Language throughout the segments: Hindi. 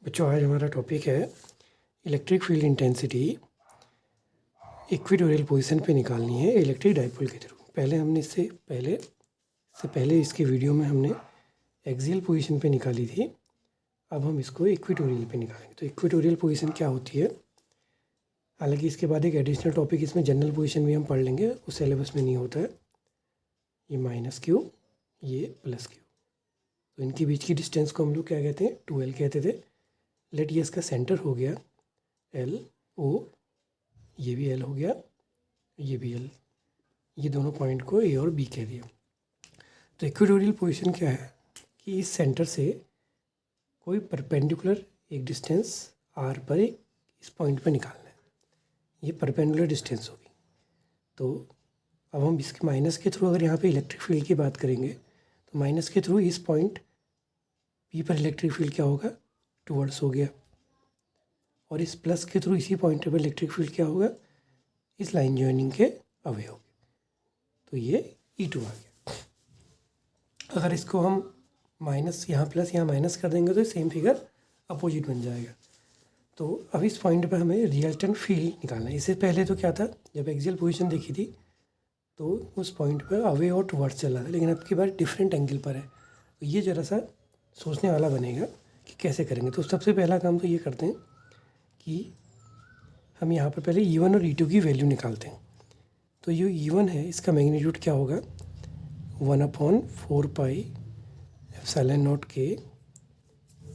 बच्चों आज हमारा टॉपिक है electric field intensity equatorial position पे निकालनी है इलेक्ट्रिक डाइपोल के थ्रू। इससे पहले इसके वीडियो में हमने एक्सियल पोजीशन पे निकाली थी। अब हम इसको इक्वेटोरियल पे निकालेंगे। तो इक्वेटोरियल पोजीशन क्या होती है, हालांकि इसके बाद एक एडिशनल टॉपिक इसमें जनरल पोजीशन भी हम पढ़ लेंगे, उस सिलेबस में नहीं होता है। ये माइनस क्यू, ये प्लस क्यू, तो इनके बीच की डिस्टेंस को हम लोग क्या कहते हैं, 2L कहते थे। लेट ये इसका सेंटर हो गया L O, ये भी L हो गया, ये भी L, ये दोनों पॉइंट को A और B कह दिया। तो इक्वेटोरियल पोजीशन क्या है कि इस सेंटर से कोई परपेंडिकुलर एक डिस्टेंस R पर एक इस पॉइंट पर निकालना है, ये परपेंडिकुलर डिस्टेंस होगी। तो अब हम इसके माइनस के थ्रू अगर यहाँ पे इलेक्ट्रिक फील्ड की बात करेंगे तो माइनस के थ्रू इस पॉइंट P पर इलेक्ट्रिक फील्ड क्या होगा, टूवर्ड्स हो गया, और इस प्लस के थ्रू इसी पॉइंट पर इलेक्ट्रिक फील्ड क्या होगा, इस लाइन ज्वाइनिंग के अवे हो गया। तो ये E2 आ गया। अगर इसको हम माइनस यहाँ प्लस यहाँ माइनस कर देंगे तो सेम फिगर अपोजिट बन जाएगा। तो अब इस पॉइंट पर हमें रिजल्टेंट फील्ड निकालना है। इससे पहले तो क्या था, जब एक्सियल पोजीशन देखी थी तो उस पॉइंट पर अवे और टुवर्ड्स चल रहा था, लेकिन अब की बार डिफरेंट एंगल पर है। तो ये ज़रा सा सोचने वाला बनेगा कि कैसे करेंगे। तो सबसे पहला काम तो ये करते हैं कि हम यहाँ पर पहले E1 और E2 की वैल्यू निकालते हैं। तो ये E1 है, इसका मैग्नीट्यूड क्या होगा, 1/4 पाई एप्सिलॉन नॉट के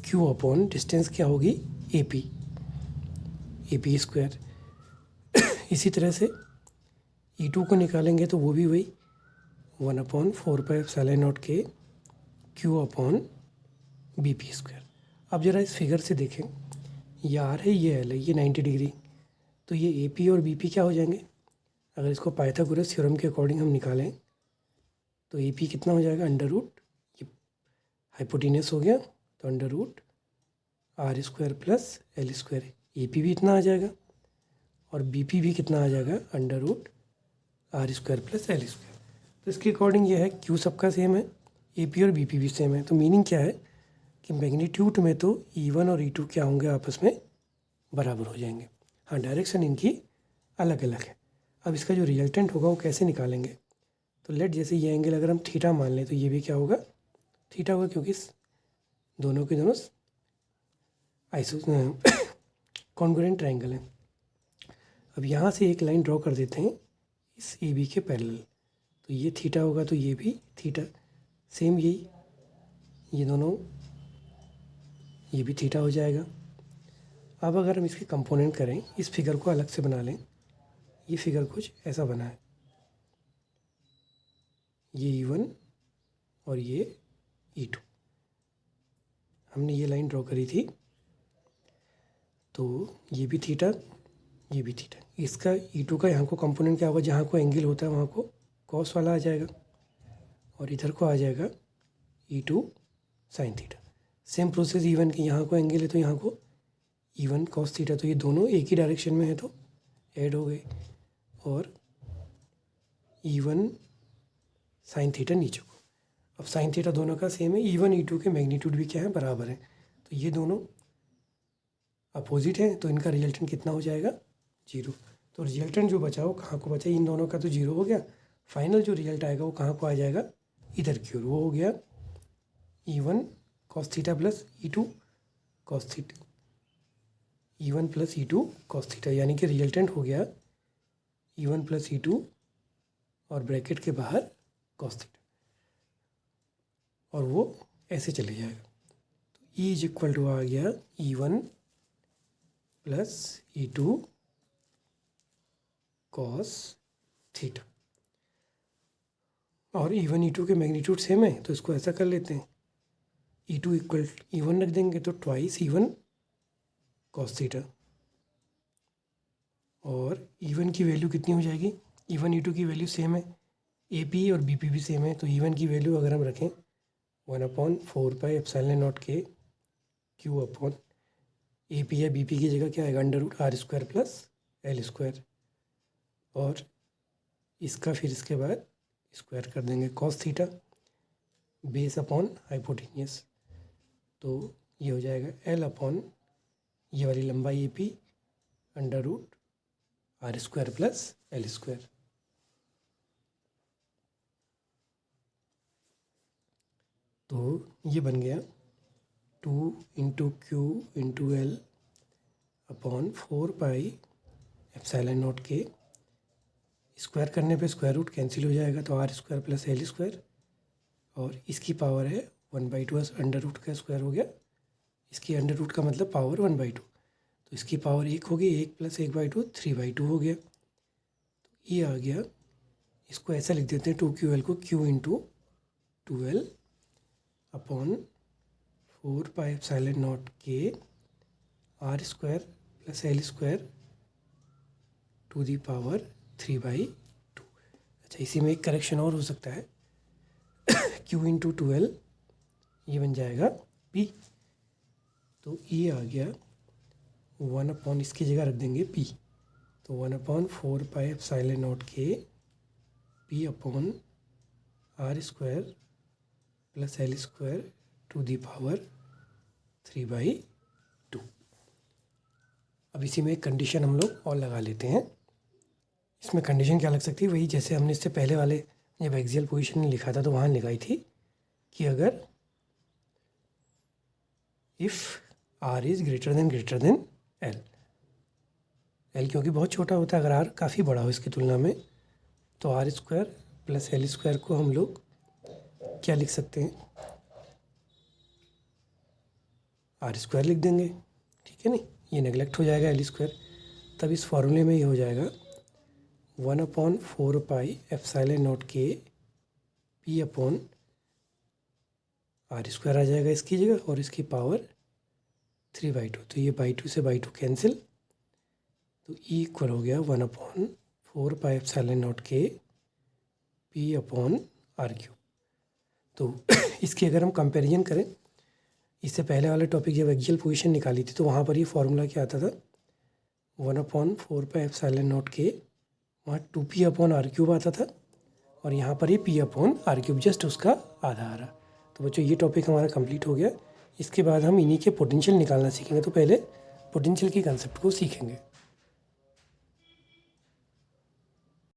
Q अपॉन डिस्टेंस क्या होगी AP स्क्वायर। इसी तरह से E2 को निकालेंगे तो वो भी वही 1/4 पाई एप्सिलॉन नॉट के Q अपॉन BP स्क्वायर। अब ज़रा इस फिगर से देखें, ये R है, ये L है, ये 90 डिग्री, तो ये AP और BP क्या हो जाएंगे। अगर इसको पाइथागोरस थ्योरम के अकॉर्डिंग हम निकालें तो AP कितना हो जाएगा, अंडर रूट, ये हाइपोटेनस हो गया तो under root R square plus L square, AP भी इतना आ जाएगा, और BP भी कितना आ जाएगा, under root R square plus L square. तो इसके अकॉर्डिंग ये है Q सबका सेम है, AP और BP भी सेम है। तो मीनिंग क्या है कि मैग्नीट्यूड में तो E1 और E2 क्या होंगे, आपस में बराबर हो जाएंगे। हाँ, डायरेक्शन इनकी अलग अलग है। अब इसका जो रिजल्टेंट होगा वो कैसे निकालेंगे, तो लेट जैसे ये एंगल अगर हम थीटा मान लें तो ये भी क्या होगा, थीटा होगा, क्योंकि दोनों के दोनों आइसो कॉन्ग्रुएंट ट्रायंगल हैं। अब यहाँ से एक लाइन ड्रॉ कर देते हैं इस AB के पैरेलल, तो ये थीटा होगा, तो ये भी थीटा, सेम यही, ये दोनों, ये भी थीटा हो जाएगा। अब अगर हम इसके कंपोनेंट करें, इस फिगर को अलग से बना लें, ये फिगर कुछ ऐसा बना है, ये E1 और ये E2, हमने ये लाइन ड्रॉ करी थी, तो ये भी थीटा, ये भी थीटा। इसका E2 का यहाँ को कंपोनेंट क्या होगा, जहाँ को एंगल होता है वहाँ को कॉस वाला आ जाएगा, और इधर को आ जाएगा E2 sine theta. Same process E1 की, यहाँ को एंगल है तो यहाँ को E1 कॉस थीटा, तो ये दोनों एक ही डायरेक्शन में है तो ऐड हो गए, और E1 साइन थीटा नीचे को। अब साइन थीटा दोनों का सेम है, E1 E2 के मैग्नीट्यूड भी क्या है, बराबर है, तो ये दोनों अपोजिट हैं, तो इनका रिजल्टेंट कितना हो जाएगा, 0। तो रिजल्टेंट जो बचा वो कहाँ को बचा, इन दोनों का तो 0 हो गया। फाइनल जो रिजल्ट आएगा वो कहाँ को आ जाएगा, इधर की ओर, वो हो गया E1 cos theta plus E2 cos theta, E1 plus E2 cos theta, यानी कि रिजल्टेंट हो गया E1 प्लस E2 और ब्रैकेट के बाहर कॉस थीटा, और वो ऐसे चले जाएगा। तो E इज इक्वल टू आ गया E1 plus E2 cos theta, और E1 E2 के मैग्नीट्यूड सेम है, तो इसको ऐसा कर लेते हैं, E2 इक्वल E1 रख देंगे तो ट्वाइस E1 कॉस थीटा, और E1 की वैल्यू कितनी हो जाएगी, E1 E2 की वैल्यू सेम है, AP और BP भी सेम है, तो E1 की वैल्यू अगर हम रखें 1/4 पाई एप्सिलॉन नॉट के Q अपॉन AP या BP की जगह क्या आएगा, under root R square plus L square, और इसका फिर इसके बाद स्क्वायर कर देंगे cos theta base upon hypotenuse, तो ये हो जाएगा L अपॉन ये वाली लंबाई A P under root R square plus L square. तो ये बन गया 2 into Q into L upon 4 pi epsilon not के। स्क्वायर करने पे स्क्वायर रूट कैंसिल हो जाएगा तो R square plus L square, और इसकी पावर है 1/2 अंडर रूट का स्क्वायर हो गया। इसकी अंडर रूट का मतलब पावर 1/2, तो इसकी पावर 1 हो गई, 1 प्लस 1/2 3/2 हो गया। तो ये आ गया, इसको ऐसा लिख देते हैं 2QL को Q into 2L upon 4 pi epsilon not के R square plus L square to the power 3/2। अच्छा, इसी में एक करेक्शन और हो सकता है, Q इंटू 2L ये बन जाएगा P। तो ये आ गया 1 अपॉन, इसकी जगह रख देंगे P, तो 1/4 पाई एप्सिलॉन नॉट के P upon R square plus L square to the power 3/2। अब इसी में एक कंडीशन हम लोग और लगा लेते हैं। इसमें कंडीशन क्या लग सकती है, वही जैसे हमने इससे पहले वाले जब एक्सियल पोजीशन में लिखा था तो वहाँ लगाई थी कि अगर if R is greater than L, L क्योंकि बहुत छोटा होता है, अगर आर काफ़ी बड़ा हो इसकी तुलना में, तो R square plus L square को हम लोग क्या लिख सकते हैं, आर स्क्वायर लिख देंगे, ठीक है नहीं, ये नेगलेक्ट हो जाएगा एल स्क्वायर। तब इस फॉर्मूले में ये हो जाएगा 1/4 पाई एप्सिलॉन नॉट के P अपॉन आर स्क्वायर आ जाएगा इसकी जगह, और इसकी पावर 3/2, तो ये बाई 2 से बाई 2 कैंसिल, तो E इक्वल हो गया 1/4 पाई एप्सिलॉन नॉट के P अपॉन आर क्यूब। तो इसकी अगर हम कंपैरिजन करें, इससे पहले वाले टॉपिक जब एक्सियल पोजीशन निकाली थी तो वहाँ पर ये फार्मूला क्या आता था, 1/4 पाई एप्सिलॉन नॉट के, वहाँ 2P अपॉन आर क्यूब आता था, और यहाँ पर ये P upon R cube just उसका आधा आ रहा। तो बच्चों ये टॉपिक हमारा कंप्लीट हो गया। इसके बाद हम इन्हीं के पोटेंशियल निकालना सीखेंगे, तो पहले पोटेंशियल की कंसेप्ट को सीखेंगे।